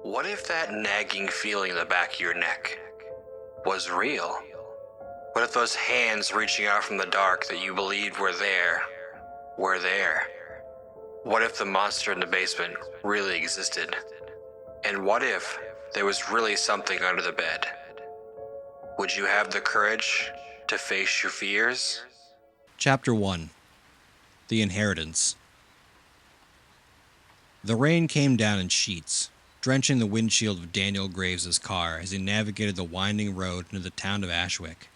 What if that nagging feeling in the back of your neck was real? What if those hands reaching out from the dark that you believed were there were there? What if the monster in the basement really existed? And what if there was really something under the bed? Would you have the courage to face your fears? Chapter 1. The Inheritance. The rain came down in sheets, drenching the windshield of Daniel Graves' car as he navigated the winding road into the town of Ashwick.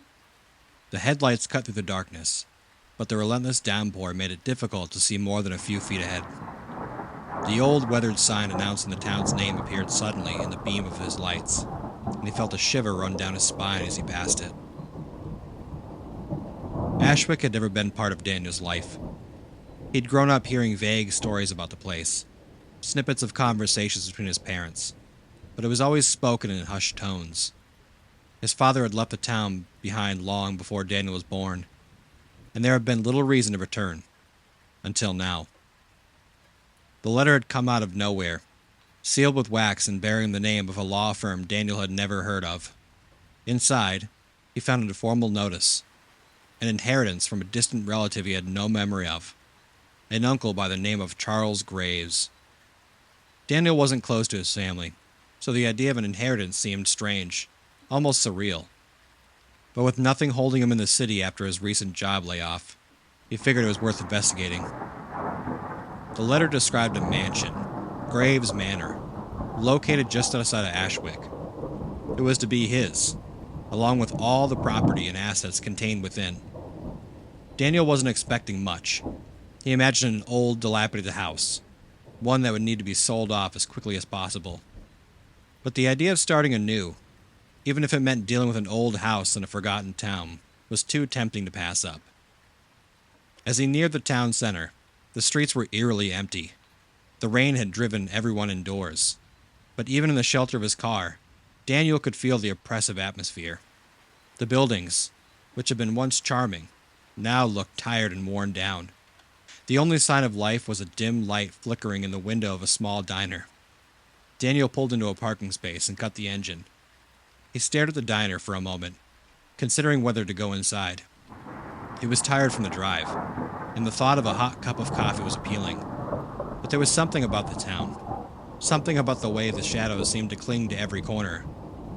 The headlights cut through the darkness, but the relentless downpour made it difficult to see more than a few feet ahead. The old weathered sign announcing the town's name appeared suddenly in the beam of his lights, and he felt a shiver run down his spine as he passed it. Ashwick had never been part of Daniel's life. He'd grown up hearing vague stories about the place, snippets of conversations between his parents, but it was always spoken in hushed tones. His father had left the town behind long before Daniel was born, and there had been little reason to return, until now. The letter had come out of nowhere, sealed with wax and bearing the name of a law firm Daniel had never heard of. Inside, he found a formal notice, an inheritance from a distant relative he had no memory of, an uncle by the name of Charles Graves. Daniel wasn't close to his family, so the idea of an inheritance seemed strange, almost surreal. But with nothing holding him in the city after his recent job layoff, he figured it was worth investigating. The letter described a mansion, Graves Manor, located just outside of Ashwick. It was to be his, along with all the property and assets contained within. Daniel wasn't expecting much. He imagined an old, dilapidated house, one that would need to be sold off as quickly as possible. But the idea of starting anew, even if it meant dealing with an old house in a forgotten town, was too tempting to pass up. As he neared the town center, the streets were eerily empty. The rain had driven everyone indoors, but even in the shelter of his car, Daniel could feel the oppressive atmosphere. The buildings, which had been once charming, now looked tired and worn down. The only sign of life was a dim light flickering in the window of a small diner. Daniel pulled into a parking space and cut the engine. He stared at the diner for a moment, considering whether to go inside. He was tired from the drive, and the thought of a hot cup of coffee was appealing. But there was something about the town, something about the way the shadows seemed to cling to every corner,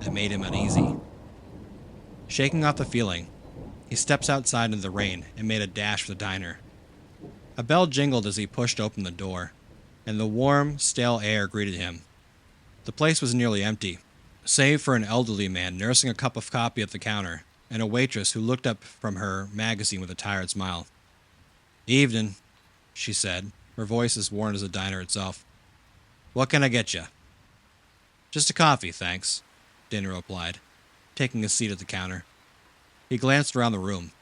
that made him uneasy. Shaking off the feeling, he steps outside into the rain and made a dash for the diner. A bell jingled as he pushed open the door, and the warm, stale air greeted him. The place was nearly empty, save for an elderly man nursing a cup of coffee at the counter, and a waitress who looked up from her magazine with a tired smile. "Evening," she said, her voice as worn as the diner itself. "What can I get you?" "Just a coffee, thanks," Daniel replied, taking a seat at the counter. He glanced around the room,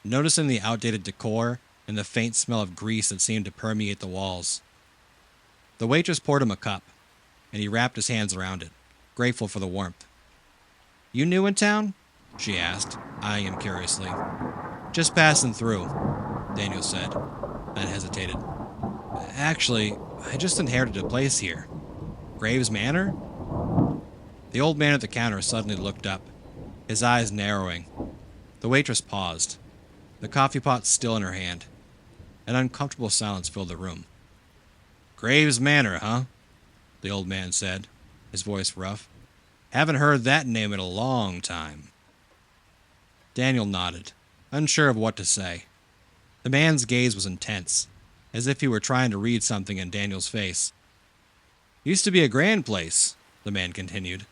noticing the outdated decor and the faint smell of grease that seemed to permeate the walls. The waitress poured him a cup, and he wrapped his hands around it, grateful for the warmth. "You new in town?" she asked, eyeing him curiously. "Just passing through," Daniel said, then hesitated. "Actually, I just inherited a place here. Graves Manor?" The old man at the counter suddenly looked up, his eyes narrowing. The waitress paused, the coffee pot still in her hand. An uncomfortable silence filled the room. "Graves Manor, huh?" the old man said, his voice rough. "Haven't heard that name in a long time." Daniel nodded, unsure of what to say. The man's gaze was intense, as if he were trying to read something in Daniel's face. "Used to be a grand place," the man continued,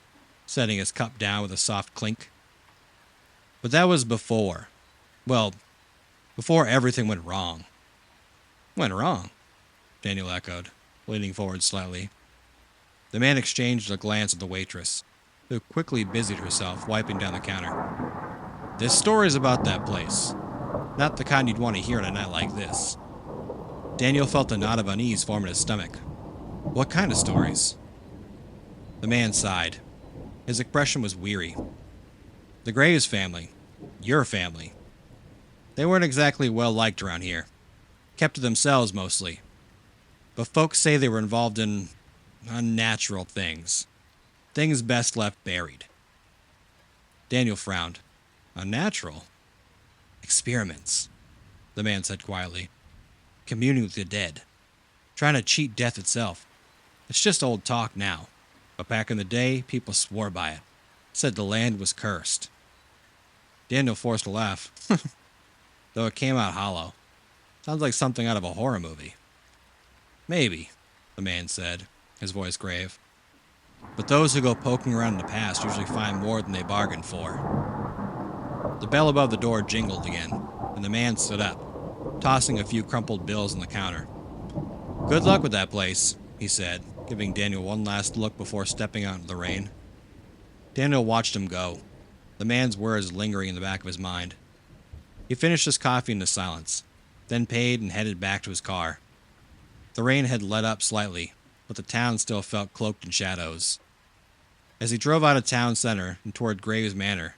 setting his cup down with a soft clink. "But that was before. Well, before everything went wrong." "Went wrong?" Daniel echoed, leaning forward slightly. The man exchanged a glance at the waitress, who quickly busied herself wiping down the counter. "There's stories about that place. Not the kind you'd want to hear on a night like this." Daniel felt a knot of unease form in his stomach. "What kind of stories?" The man sighed. His expression was weary. "The Graves family. Your family. They weren't exactly well liked around here. Kept to themselves mostly. But folks say they were involved in Unnatural things. Things best left buried. Daniel frowned. Unnatural? Experiments, the man said quietly. Communing with the dead. Trying to cheat death itself. It's just old talk now. But back in the day, people swore by it. Said the land was cursed. Daniel forced a laugh, though it came out hollow. Sounds like something out of a horror movie. Maybe, the man said, his voice grave. But those who go poking around in the past usually find more than they bargained for. The bell above the door jingled again, and the man stood up, tossing a few crumpled bills on the counter. Good luck with that place, he said, giving Daniel one last look before stepping out into the rain. Daniel watched him go, the man's words lingering in the back of his mind. He finished his coffee in the silence, then paid and headed back to his car. The rain had let up slightly, but the town still felt cloaked in shadows. As he drove out of town center and toward Graves Manor,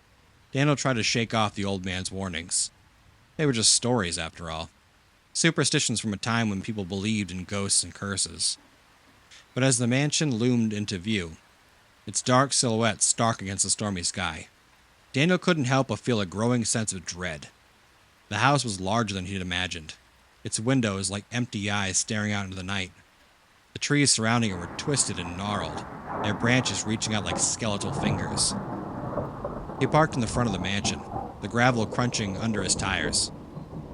Daniel tried to shake off the old man's warnings. They were just stories, after all. Superstitions from a time when people believed in ghosts and curses. But as the mansion loomed into view, its dark silhouette stark against the stormy sky, Daniel couldn't help but feel a growing sense of dread. The house was larger than he'd imagined, its windows like empty eyes staring out into the night. The trees surrounding it were twisted and gnarled, their branches reaching out like skeletal fingers. He parked in the front of the mansion, the gravel crunching under his tires.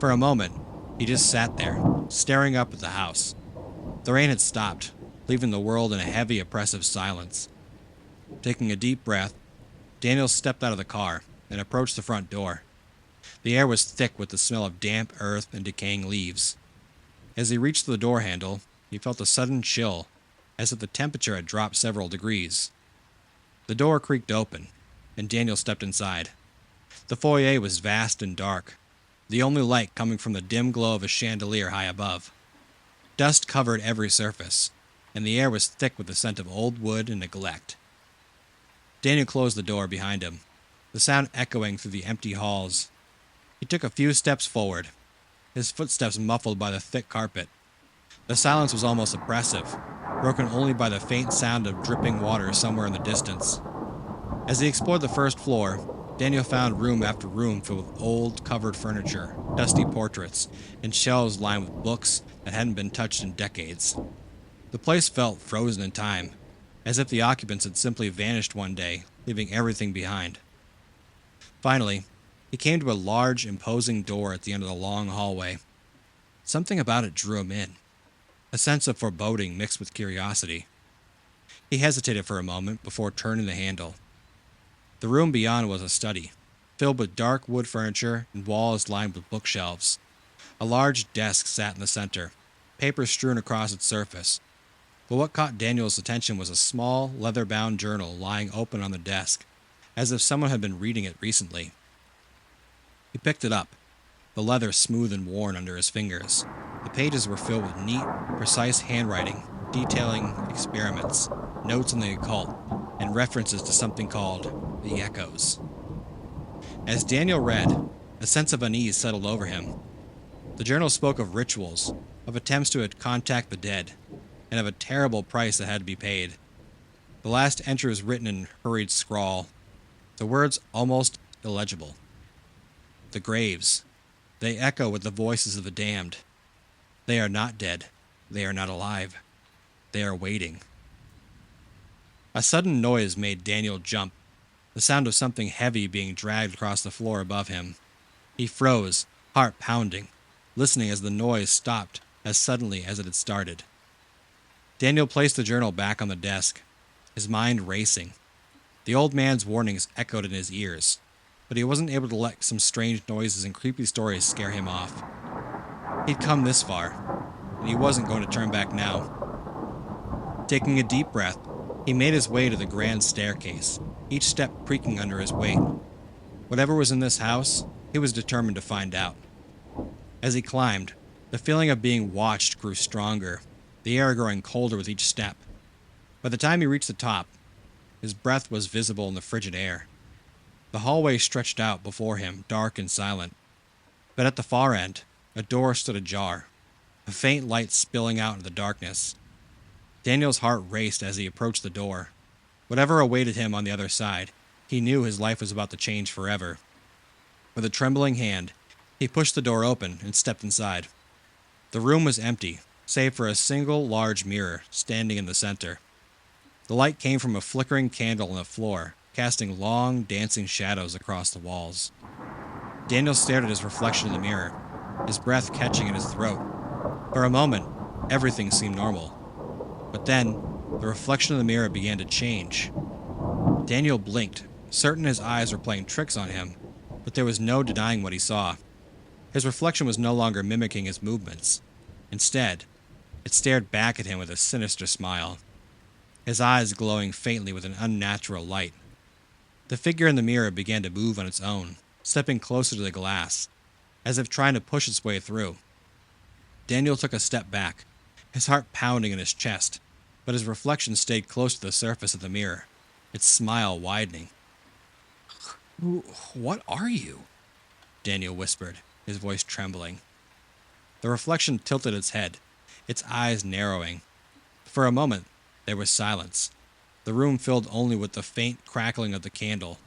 For a moment, he just sat there, staring up at the house. The rain had stopped, leaving the world in a heavy, oppressive silence. Taking a deep breath, Daniel stepped out of the car and approached the front door. The air was thick with the smell of damp earth and decaying leaves. As he reached the door handle, he felt a sudden chill, as if the temperature had dropped several degrees. The door creaked open, and Daniel stepped inside. The foyer was vast and dark, the only light coming from the dim glow of a chandelier high above. Dust covered every surface, and the air was thick with the scent of old wood and neglect. Daniel closed the door behind him, the sound echoing through the empty halls. He took a few steps forward, his footsteps muffled by the thick carpet. The silence was almost oppressive, broken only by the faint sound of dripping water somewhere in the distance. As he explored the first floor, Daniel found room after room filled with old, covered furniture, dusty portraits, and shelves lined with books that hadn't been touched in decades. The place felt frozen in time, as if the occupants had simply vanished one day, leaving everything behind. Finally, he came to a large, imposing door at the end of the long hallway. Something about it drew him in, a sense of foreboding mixed with curiosity. He hesitated for a moment before turning the handle. The room beyond was a study, filled with dark wood furniture and walls lined with bookshelves. A large desk sat in the center, papers strewn across its surface. But what caught Daniel's attention was a small, leather-bound journal lying open on the desk, as if someone had been reading it recently. He picked it up, the leather smooth and worn under his fingers. The pages were filled with neat, precise handwriting, detailing experiments, notes on the occult, and references to something called the Echoes. As Daniel read, a sense of unease settled over him. The journal spoke of rituals, of attempts to contact the dead, and of a terrible price that had to be paid. The last entry was written in hurried scrawl, the words almost illegible. The graves. They echo with the voices of the damned. They are not dead. They are not alive. They are waiting. A sudden noise made Daniel jump, the sound of something heavy being dragged across the floor above him. He froze, heart pounding, listening as the noise stopped as suddenly as it had started. Daniel placed the journal back on the desk, his mind racing. The old man's warnings echoed in his ears, but he wasn't able to let some strange noises and creepy stories scare him off. He'd come this far, and he wasn't going to turn back now. Taking a deep breath, he made his way to the grand staircase, each step creaking under his weight. Whatever was in this house, he was determined to find out. As he climbed, the feeling of being watched grew stronger, the air growing colder with each step. By the time he reached the top, his breath was visible in the frigid air. The hallway stretched out before him, dark and silent. But at the far end, a door stood ajar, a faint light spilling out into the darkness. Daniel's heart raced as he approached the door. Whatever awaited him on the other side, he knew his life was about to change forever. With a trembling hand, he pushed the door open and stepped inside. The room was empty, save for a single large mirror standing in the center. The light came from a flickering candle on the floor, casting long, dancing shadows across the walls. Daniel stared at his reflection in the mirror, his breath catching in his throat. For a moment, everything seemed normal. But then, the reflection of the mirror began to change. Daniel blinked, certain his eyes were playing tricks on him, but there was no denying what he saw. His reflection was no longer mimicking his movements. Instead, it stared back at him with a sinister smile, his eyes glowing faintly with an unnatural light. The figure in the mirror began to move on its own, stepping closer to the glass, as if trying to push its way through. Daniel took a step back, his heart pounding in his chest, but his reflection stayed close to the surface of the mirror, its smile widening. "What are you?" Daniel whispered, his voice trembling. The reflection tilted its head, its eyes narrowing. For a moment, there was silence, the room filled only with the faint crackling of the candle.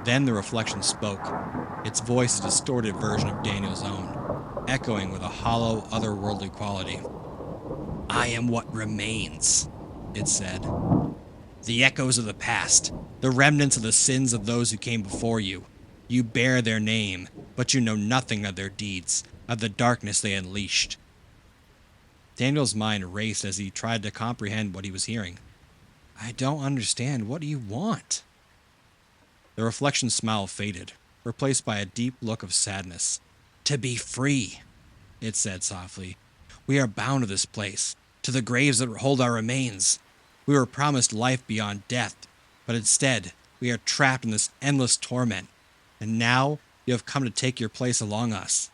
Then the reflection spoke, its voice a distorted version of Daniel's own, echoing with a hollow, otherworldly quality. "I am what remains," it said. "The echoes of the past, the remnants of the sins of those who came before you. You bear their name, but you know nothing of their deeds, of the darkness they unleashed." Daniel's mind raced as he tried to comprehend what he was hearing. "I don't understand. What do you want?" The reflection's smile faded, replaced by a deep look of sadness. "To be free," it said softly. "We are bound to this place, to the graves that hold our remains. We were promised life beyond death, but instead, we are trapped in this endless torment. And now, you have come to take your place among us."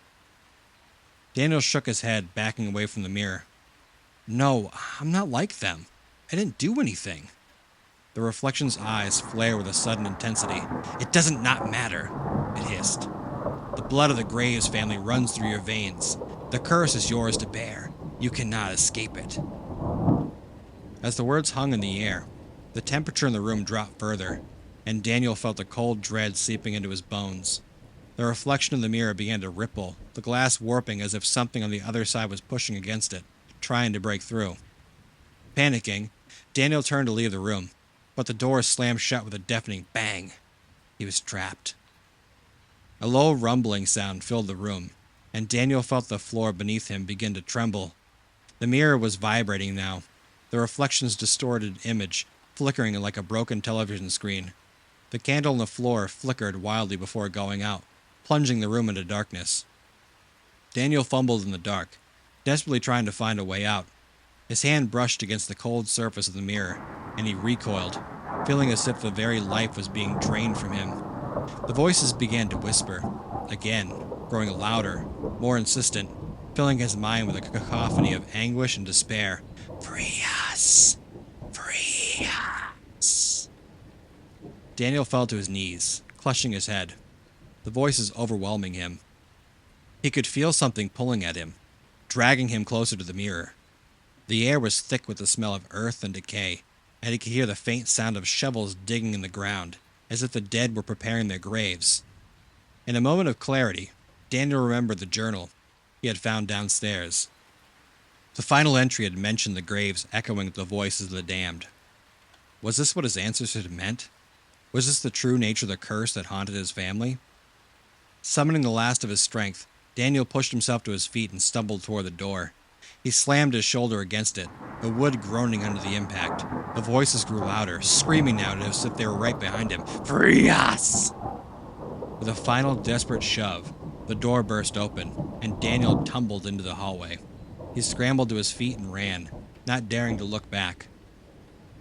Daniel shook his head, backing away from the mirror. "No, I'm not like them. I didn't do anything." The reflection's eyes flared with a sudden intensity. "It doesn't not matter," it hissed. "The blood of the Graves family runs through your veins. The curse is yours to bear. You cannot escape it." As the words hung in the air, the temperature in the room dropped further, and Daniel felt a cold dread seeping into his bones. The reflection of the mirror began to ripple, the glass warping as if something on the other side was pushing against it, trying to break through. Panicking, Daniel turned to leave the room, but the door slammed shut with a deafening bang. He was trapped. A low rumbling sound filled the room, and Daniel felt the floor beneath him begin to tremble. The mirror was vibrating now, the reflection's distorted image flickering like a broken television screen. The candle on the floor flickered wildly before going out, plunging the room into darkness. Daniel fumbled in the dark, desperately trying to find a way out. His hand brushed against the cold surface of the mirror, and he recoiled, feeling as if the very life was being drained from him. The voices began to whisper, again, growing louder, more insistent, filling his mind with a cacophony of anguish and despair. "Free us! Free us!" Daniel fell to his knees, clutching his head. The voices overwhelming him. He could feel something pulling at him, dragging him closer to the mirror. The air was thick with the smell of earth and decay, and he could hear the faint sound of shovels digging in the ground, as if the dead were preparing their graves. In a moment of clarity, Daniel remembered the journal he had found downstairs. The final entry had mentioned the graves echoing with the voices of the damned. Was this what his ancestors had meant? Was this the true nature of the curse that haunted his family? Summoning the last of his strength, Daniel pushed himself to his feet and stumbled toward the door. He slammed his shoulder against it, the wood groaning under the impact. The voices grew louder, screaming now as if they were right behind him. "Free us!" With a final desperate shove, the door burst open, and Daniel tumbled into the hallway. He scrambled to his feet and ran, not daring to look back.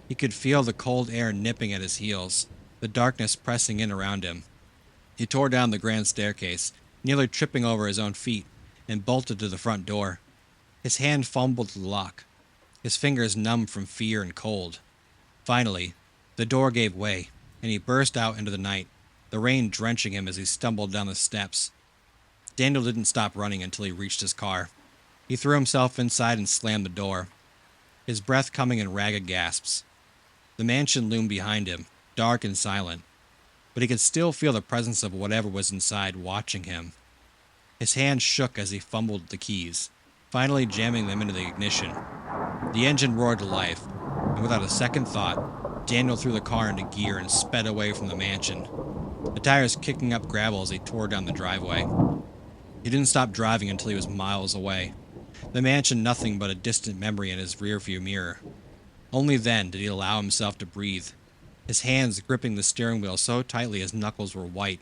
He could feel the cold air nipping at his heels, the darkness pressing in around him. He tore down the grand staircase, nearly tripping over his own feet, and bolted to the front door. His hand fumbled to the lock, his fingers numb from fear and cold. Finally, the door gave way, and he burst out into the night, the rain drenching him as he stumbled down the steps. Daniel didn't stop running until he reached his car. He threw himself inside and slammed the door. his breath coming in ragged gasps. The mansion loomed behind him, dark and silent, but he could still feel the presence of whatever was inside watching him. His hand shook as he fumbled at the keys, finally jamming them into the ignition. The engine roared to life, and without a second thought, Daniel threw the car into gear and sped away from the mansion, the tires kicking up gravel as he tore down the driveway. He didn't stop driving until he was miles away, the mansion nothing but a distant memory in his rearview mirror. Only then did he allow himself to breathe, his hands gripping the steering wheel so tightly his knuckles were white.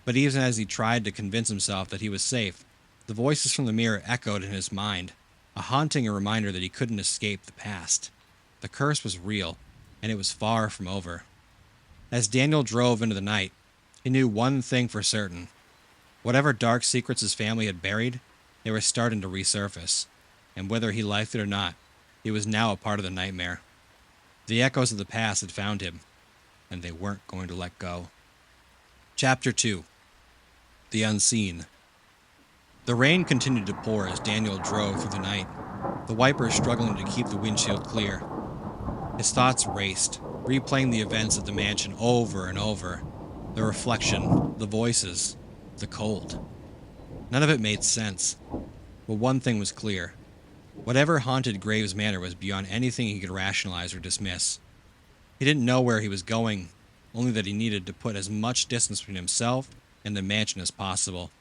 But even as he tried to convince himself that he was safe, the voices from the mirror echoed in his mind, a haunting reminder that he couldn't escape the past. The curse was real, and it was far from over. As Daniel drove into the night, he knew one thing for certain. Whatever dark secrets his family had buried, they were starting to resurface, and whether he liked it or not, he was now a part of the nightmare. The echoes of the past had found him, and they weren't going to let go. Chapter 2. The Unseen. The rain continued to pour as Daniel drove through the night, the wipers struggling to keep the windshield clear. His thoughts raced, replaying the events at the mansion over and over. The reflection, the voices, the cold. None of it made sense, but one thing was clear. Whatever haunted Graves Manor was beyond anything he could rationalize or dismiss. He didn't know where he was going, only that he needed to put as much distance between himself and the mansion as possible.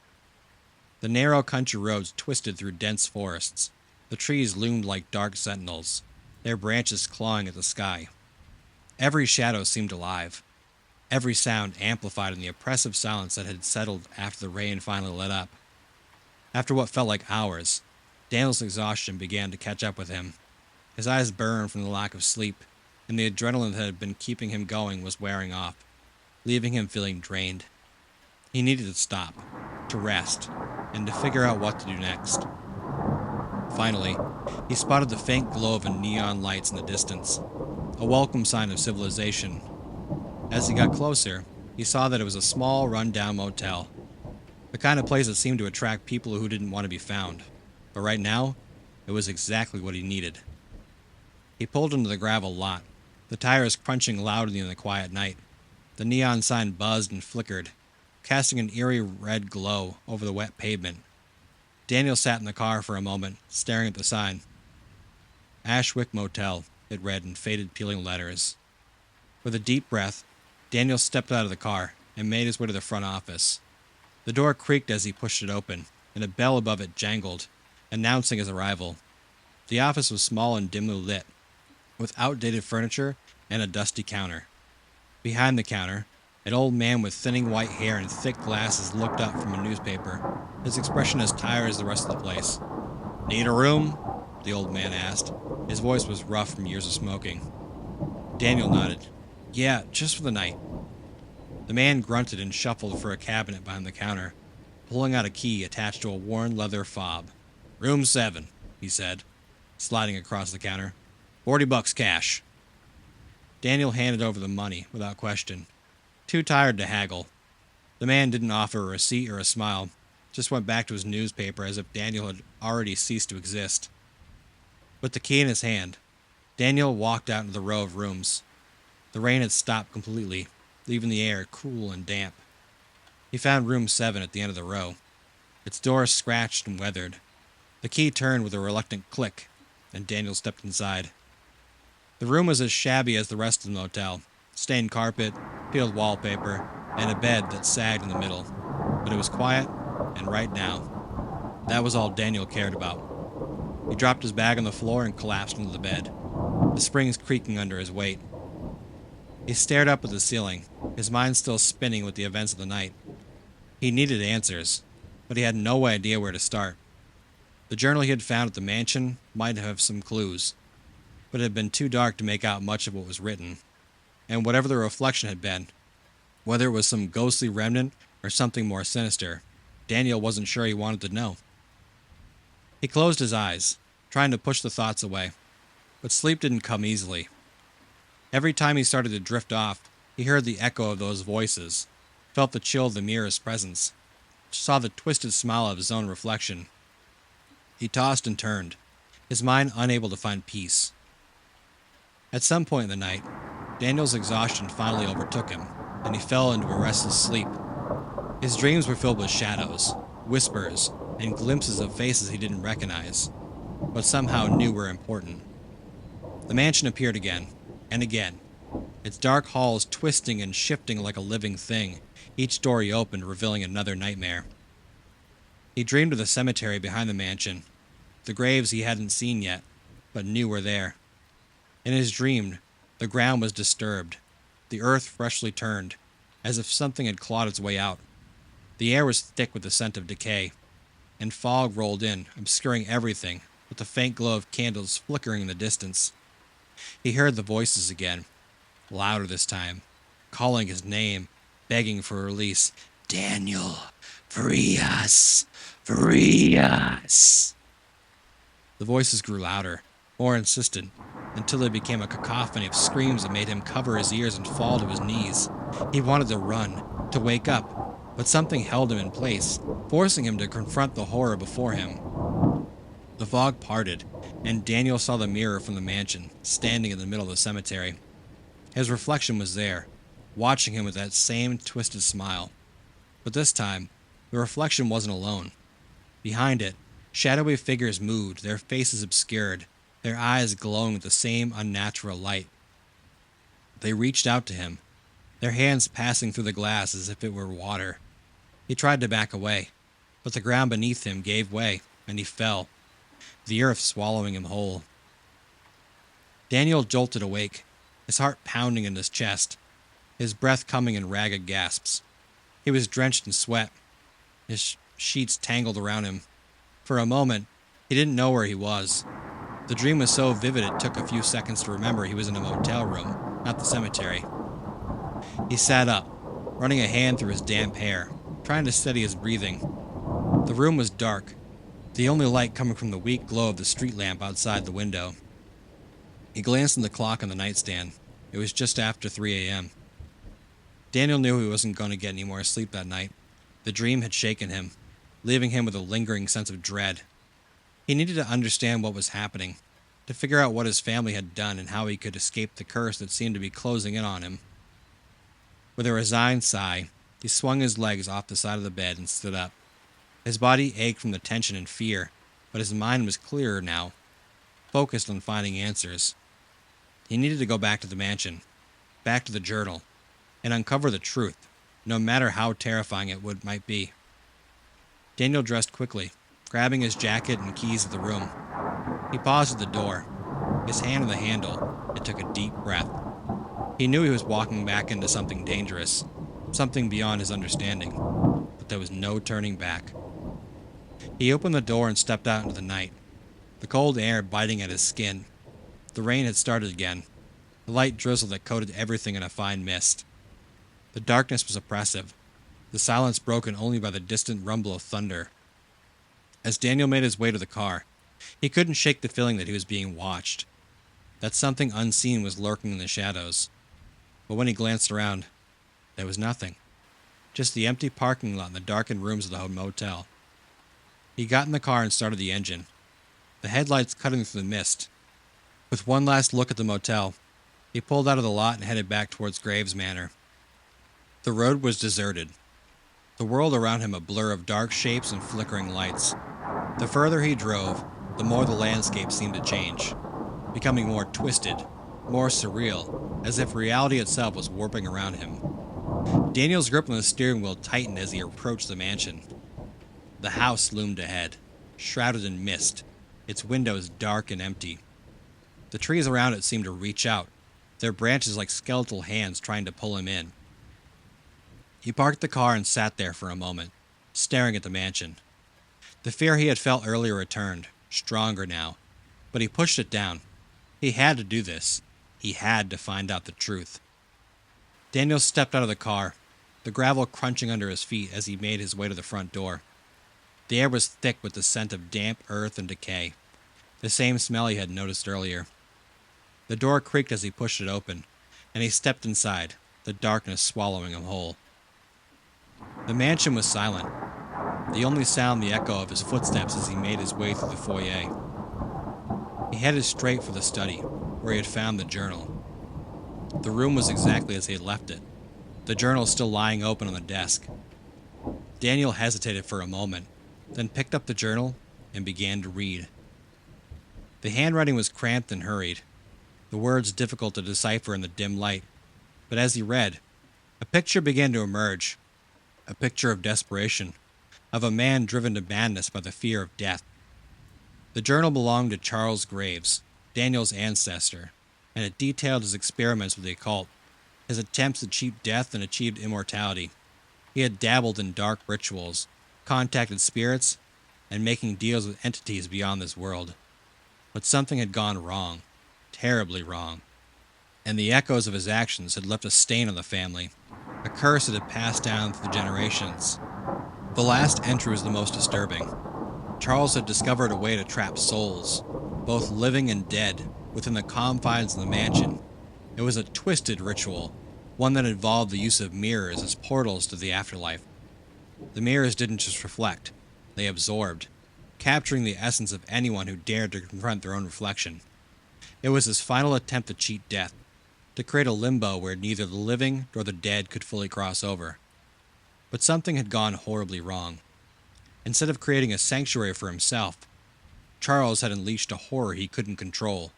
The narrow country roads twisted through dense forests. The trees loomed like dark sentinels, their branches clawing at the sky. Every shadow seemed alive, every sound amplified in the oppressive silence that had settled after the rain finally let up. After what felt like hours, Daniel's exhaustion began to catch up with him. His eyes burned from the lack of sleep, and the adrenaline that had been keeping him going was wearing off, leaving him feeling drained. He needed to stop, to rest, and to figure out what to do next. Finally, he spotted the faint glow of neon lights in the distance, a welcome sign of civilization. As he got closer, he saw that it was a small, run-down motel, the kind of place that seemed to attract people who didn't want to be found. But right now, it was exactly what he needed. He pulled into the gravel lot, the tires crunching loudly in the quiet night. The neon sign buzzed and flickered, casting an eerie red glow over the wet pavement. Daniel sat in the car for a moment, staring at the sign. Ashwick Motel, it read in faded, peeling letters. With a deep breath, Daniel stepped out of the car and made his way to the front office. The door creaked as he pushed it open, and a bell above it jangled, announcing his arrival. The office was small and dimly lit, with outdated furniture and a dusty counter. Behind the counter, an old man with thinning white hair and thick glasses looked up from a newspaper, his expression as tired as the rest of the place. "Need a room?" the old man asked. His voice was rough from years of smoking. Daniel nodded. "Yeah, just for the night." The man grunted and shuffled for a cabinet behind the counter, pulling out a key attached to a worn leather fob. "Room 7, he said, sliding across the counter. $40 cash. Daniel handed over the money without question, too tired to haggle. The man didn't offer a receipt or a smile, just went back to his newspaper as if Daniel had already ceased to exist. With the key in his hand, Daniel walked out into the row of rooms. The rain had stopped completely, leaving the air cool and damp. He found room 7 at the end of the row, its door scratched and weathered. The key turned with a reluctant click, and Daniel stepped inside. The room was as shabby as the rest of the motel, stained carpet, peeled wallpaper, and a bed that sagged in the middle. But it was quiet, and right now, that was all Daniel cared about. He dropped his bag on the floor and collapsed into the bed, the springs creaking under his weight. He stared up at the ceiling, his mind still spinning with the events of the night. He needed answers, but he had no idea where to start. The journal he had found at the mansion might have some clues, but it had been too dark to make out much of what was written. And whatever the reflection had been, whether it was some ghostly remnant or something more sinister, Daniel wasn't sure he wanted to know. He closed his eyes, trying to push the thoughts away, but sleep didn't come easily. Every time he started to drift off, he heard the echo of those voices, felt the chill of the mirror's presence, saw the twisted smile of his own reflection. He tossed and turned, his mind unable to find peace. At some point in the night, Daniel's exhaustion finally overtook him, and he fell into a restless sleep. His dreams were filled with shadows, whispers, and glimpses of faces he didn't recognize, but somehow knew were important. The mansion appeared again, and again, its dark halls twisting and shifting like a living thing, each door he opened revealing another nightmare. He dreamed of the cemetery behind the mansion, the graves he hadn't seen yet, but knew were there. In his dream, the ground was disturbed, the earth freshly turned, as if something had clawed its way out. The air was thick with the scent of decay, and fog rolled in, obscuring everything, with the faint glow of candles flickering in the distance. He heard the voices again, louder this time, calling his name, begging for release. "Daniel, free us! Free us!" The voices grew louder, more insistent, until they became a cacophony of screams that made him cover his ears and fall to his knees. He wanted to run, to wake up, but something held him in place, forcing him to confront the horror before him. The fog parted, and Daniel saw the mirror from the mansion, standing in the middle of the cemetery. His reflection was there, watching him with that same twisted smile. But this time, the reflection wasn't alone. Behind it, shadowy figures moved, their faces obscured, their eyes glowing with the same unnatural light. They reached out to him, their hands passing through the glass as if it were water. He tried to back away, but the ground beneath him gave way, and he fell, the earth swallowing him whole. Daniel jolted awake, his heart pounding in his chest, his breath coming in ragged gasps. He was drenched in sweat, his sheets tangled around him. For a moment, he didn't know where he was. The dream was so vivid it took a few seconds to remember he was in a motel room, not the cemetery. He sat up, running a hand through his damp hair, trying to steady his breathing. The room was dark, the only light coming from the weak glow of the street lamp outside the window. He glanced at the clock on the nightstand. It was just after 3 a.m. Daniel knew he wasn't going to get any more sleep that night. The dream had shaken him, leaving him with a lingering sense of dread. He needed to understand what was happening, to figure out what his family had done and how he could escape the curse that seemed to be closing in on him. With a resigned sigh, he swung his legs off the side of the bed and stood up. His body ached from the tension and fear, but his mind was clearer now, focused on finding answers. He needed to go back to the mansion, back to the journal, and uncover the truth, no matter how terrifying it might be. Daniel dressed quickly, grabbing his jacket and keys to the room. He paused at the door, his hand on the handle, and took a deep breath. He knew he was walking back into something dangerous, something beyond his understanding, but there was no turning back. He opened the door and stepped out into the night, the cold air biting at his skin. The rain had started again, a light drizzle that coated everything in a fine mist. The darkness was oppressive, the silence broken only by the distant rumble of thunder. As Daniel made his way to the car, he couldn't shake the feeling that he was being watched, that something unseen was lurking in the shadows. But when he glanced around, there was nothing, just the empty parking lot and the darkened rooms of the motel. He got in the car and started the engine, the headlights cutting through the mist. With one last look at the motel, he pulled out of the lot and headed back towards Graves Manor. The road was deserted, the world around him a blur of dark shapes and flickering lights. The further he drove, the more the landscape seemed to change, becoming more twisted, more surreal, as if reality itself was warping around him. Daniel's grip on the steering wheel tightened as he approached the mansion. The house loomed ahead, shrouded in mist, its windows dark and empty. The trees around it seemed to reach out, their branches like skeletal hands trying to pull him in. He parked the car and sat there for a moment, staring at the mansion. The fear he had felt earlier returned, stronger now, but he pushed it down. He had to do this. He had to find out the truth. Daniel stepped out of the car, the gravel crunching under his feet as he made his way to the front door. The air was thick with the scent of damp earth and decay, the same smell he had noticed earlier. The door creaked as he pushed it open, and he stepped inside, the darkness swallowing him whole. The mansion was silent, the only sound the echo of his footsteps as he made his way through the foyer. He headed straight for the study, where he had found the journal. The room was exactly as he had left it, the journal still lying open on the desk. Daniel hesitated for a moment, then picked up the journal and began to read. The handwriting was cramped and hurried, the words difficult to decipher in the dim light, but as he read, a picture began to emerge, a picture of desperation, of a man driven to madness by the fear of death. The journal belonged to Charles Graves, Daniel's ancestor, and it detailed his experiments with the occult, his attempts to cheat death and achieved immortality. He had dabbled in dark rituals, contacted spirits, and making deals with entities beyond this world. But something had gone wrong, terribly wrong, and the echoes of his actions had left a stain on the family, a curse that had passed down through the generations. The last entry was the most disturbing. Charles had discovered a way to trap souls, both living and dead, within the confines of the mansion. It was a twisted ritual, one that involved the use of mirrors as portals to the afterlife. The mirrors didn't just reflect, they absorbed, capturing the essence of anyone who dared to confront their own reflection. It was his final attempt to cheat death, to create a limbo where neither the living nor the dead could fully cross over. But something had gone horribly wrong. Instead of creating a sanctuary for himself, Charles had unleashed a horror he couldn't control.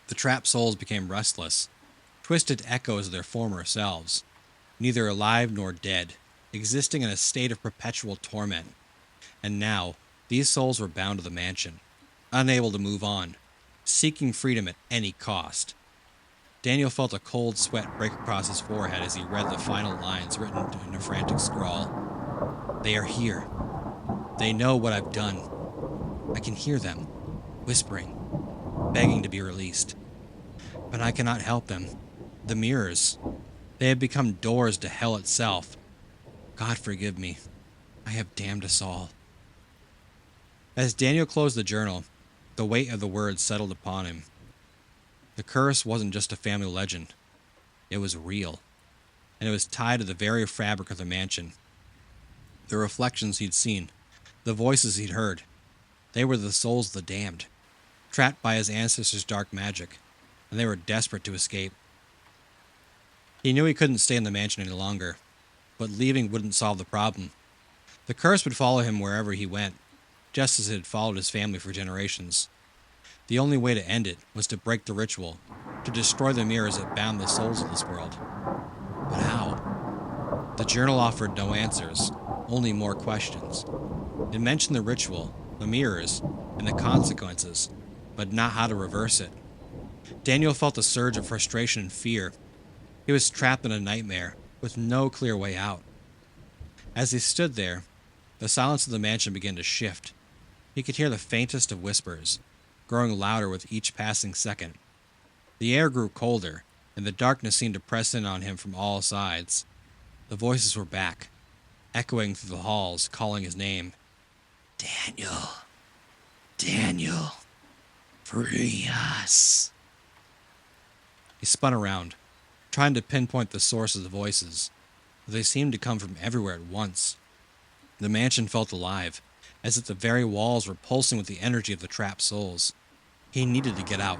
The trapped souls became restless, twisted echoes of their former selves, neither alive nor dead, existing in a state of perpetual torment. And now, these souls were bound to the mansion, unable to move on, seeking freedom at any cost. Daniel felt a cold sweat break across his forehead as he read the final lines written in a frantic scrawl. They are here. They know what I've done. I can hear them, whispering, begging to be released. But I cannot help them. The mirrors. They have become doors to hell itself. God forgive me. I have damned us all. As Daniel closed the journal, the weight of the words settled upon him. The curse wasn't just a family legend. It was real, and it was tied to the very fabric of the mansion. The reflections he'd seen, the voices he'd heard, they were the souls of the damned, trapped by his ancestors' dark magic, and they were desperate to escape. He knew he couldn't stay in the mansion any longer, but leaving wouldn't solve the problem. The curse would follow him wherever he went, just as it had followed his family for generations. The only way to end it was to break the ritual, to destroy the mirrors that bound the souls of this world. But how? The journal offered no answers, only more questions. It mentioned the ritual, the mirrors, and the consequences, but not how to reverse it. Daniel felt a surge of frustration and fear. He was trapped in a nightmare, with no clear way out. As he stood there, the silence of the mansion began to shift. He could hear the faintest of whispers, growing louder with each passing second. The air grew colder, and the darkness seemed to press in on him from all sides. The voices were back, echoing through the halls, calling his name. Daniel, Daniel, free us. He spun around, trying to pinpoint the source of the voices, but they seemed to come from everywhere at once. The mansion felt alive, as if the very walls were pulsing with the energy of the trapped souls. He needed to get out,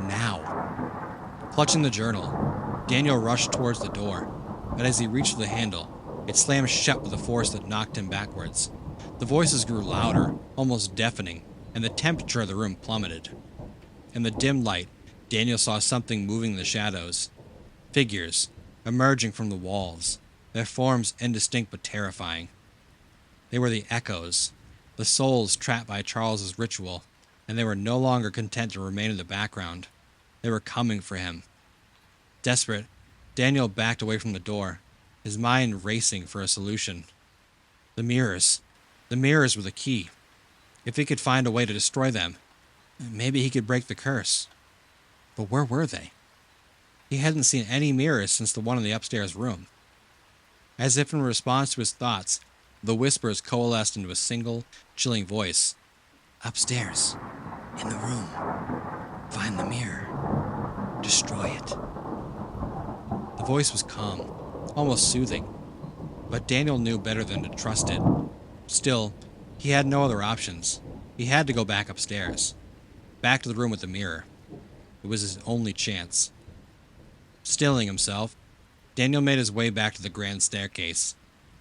now. Clutching the journal, Daniel rushed towards the door, but as he reached for the handle, it slammed shut with a force that knocked him backwards. The voices grew louder, almost deafening, and the temperature of the room plummeted. In the dim light, Daniel saw something moving in the shadows. Figures, emerging from the walls, their forms indistinct but terrifying. They were the echoes, the souls trapped by Charles's ritual, and they were no longer content to remain in the background. They were coming for him. Desperate, Daniel backed away from the door, his mind racing for a solution. The mirrors. The mirrors were the key. If he could find a way to destroy them, maybe he could break the curse. But where were they? He hadn't seen any mirrors since the one in the upstairs room. As if in response to his thoughts, the whispers coalesced into a single, chilling voice. Upstairs, in the room. Find the mirror. Destroy it. The voice was calm, almost soothing, but Daniel knew better than to trust it. Still, he had no other options. He had to go back upstairs, back to the room with the mirror. It was his only chance. Stilling himself, Daniel made his way back to the grand staircase.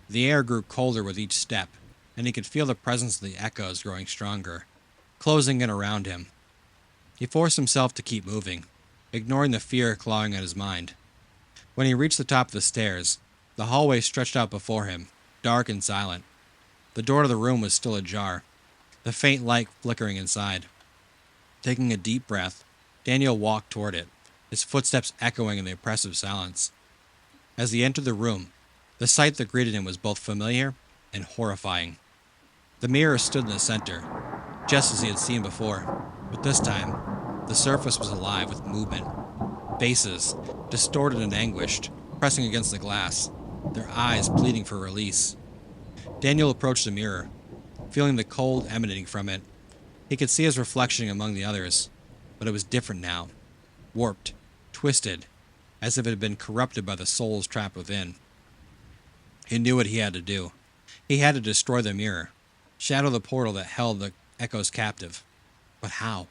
The air grew colder with each step, and he could feel the presence of the echoes growing stronger, closing in around him. He forced himself to keep moving, ignoring the fear clawing at his mind. When he reached the top of the stairs, the hallway stretched out before him, dark and silent. The door to the room was still ajar, the faint light flickering inside. Taking a deep breath, Daniel walked toward it, his footsteps echoing in the oppressive silence. As he entered the room, the sight that greeted him was both familiar and horrifying. The mirror stood in the center, just as he had seen before, but this time, the surface was alive with movement. Faces, distorted and anguished, pressing against the glass, their eyes pleading for release. Daniel approached the mirror, feeling the cold emanating from it. He could see his reflection among the others, but it was different now, warped, twisted, as if it had been corrupted by the souls trapped within. He knew what he had to do. He had to destroy the mirror, shatter the portal that held the echoes captive. But how?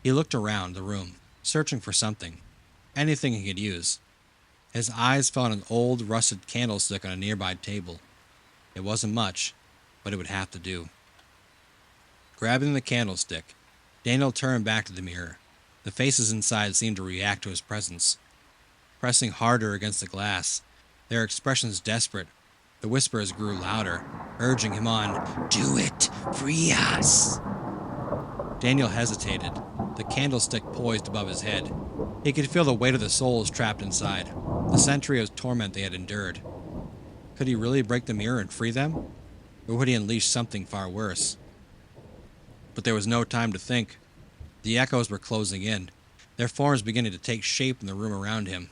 He looked around the room, searching for something, anything he could use. His eyes fell on an old, rusted candlestick on a nearby table. It wasn't much, but it would have to do. Grabbing the candlestick, Daniel turned back to the mirror. The faces inside seemed to react to his presence. Pressing harder against the glass, their expressions desperate, the whispers grew louder, urging him on. "Do it! Free us!" Daniel hesitated, the candlestick poised above his head. He could feel the weight of the souls trapped inside, the century of torment they had endured. Could he really break the mirror and free them? Or would he unleash something far worse? But there was no time to think. The echoes were closing in, their forms beginning to take shape in the room around him.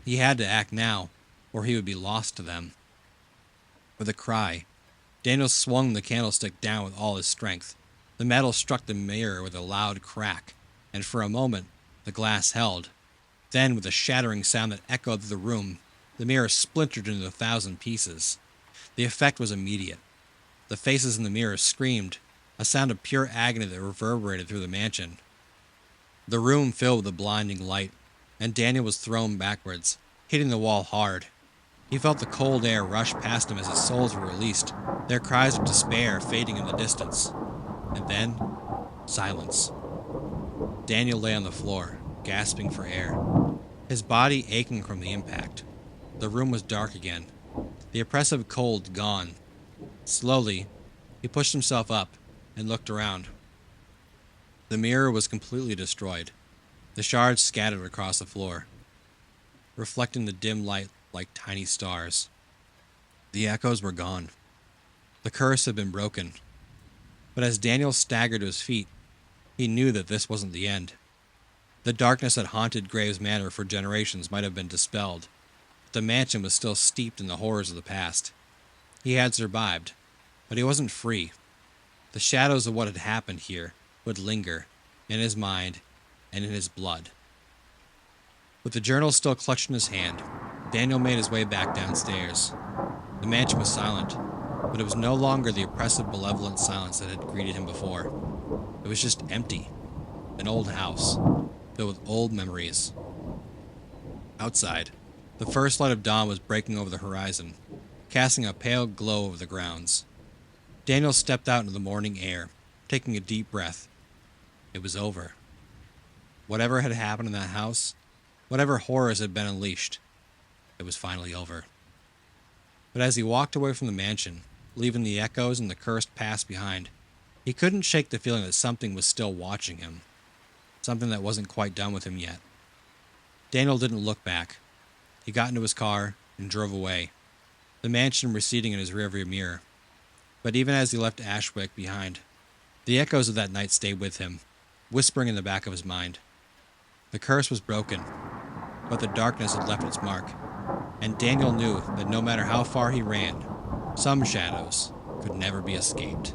He had to act now, or he would be lost to them. With a cry, Daniel swung the candlestick down with all his strength. The metal struck the mirror with a loud crack, and for a moment, the glass held. Then, with a shattering sound that echoed through the room, the mirror splintered into 1,000 pieces. The effect was immediate. The faces in the mirror screamed, a sound of pure agony that reverberated through the mansion. The room filled with a blinding light, and Daniel was thrown backwards, hitting the wall hard. He felt the cold air rush past him as his souls were released, their cries of despair fading in the distance. And then, silence. Daniel lay on the floor, gasping for air, his body aching from the impact. The room was dark again, the oppressive cold gone. Slowly, he pushed himself up and looked around. The mirror was completely destroyed, the shards scattered across the floor, reflecting the dim light like tiny stars. The echoes were gone. The curse had been broken. But as Daniel staggered to his feet, he knew that this wasn't the end. The darkness that haunted Graves Manor for generations might have been dispelled, but the mansion was still steeped in the horrors of the past. He had survived, but he wasn't free. The shadows of what had happened here would linger, in his mind and in his blood. With the journal still clutched in his hand, Daniel made his way back downstairs. The mansion was silent, but it was no longer the oppressive, malevolent silence that had greeted him before. It was just empty, an old house, filled with old memories. Outside, the first light of dawn was breaking over the horizon, casting a pale glow over the grounds. Daniel stepped out into the morning air, taking a deep breath. It was over. Whatever had happened in that house, whatever horrors had been unleashed, it was finally over. But as he walked away from the mansion, leaving the echoes and the cursed past behind, he couldn't shake the feeling that something was still watching him, something that wasn't quite done with him yet. Daniel didn't look back. He got into his car and drove away, the mansion receding in his rearview mirror. But even as he left Ashwick behind, the echoes of that night stayed with him, whispering in the back of his mind. The curse was broken, but the darkness had left its mark, and Daniel knew that no matter how far he ran, some shadows could never be escaped.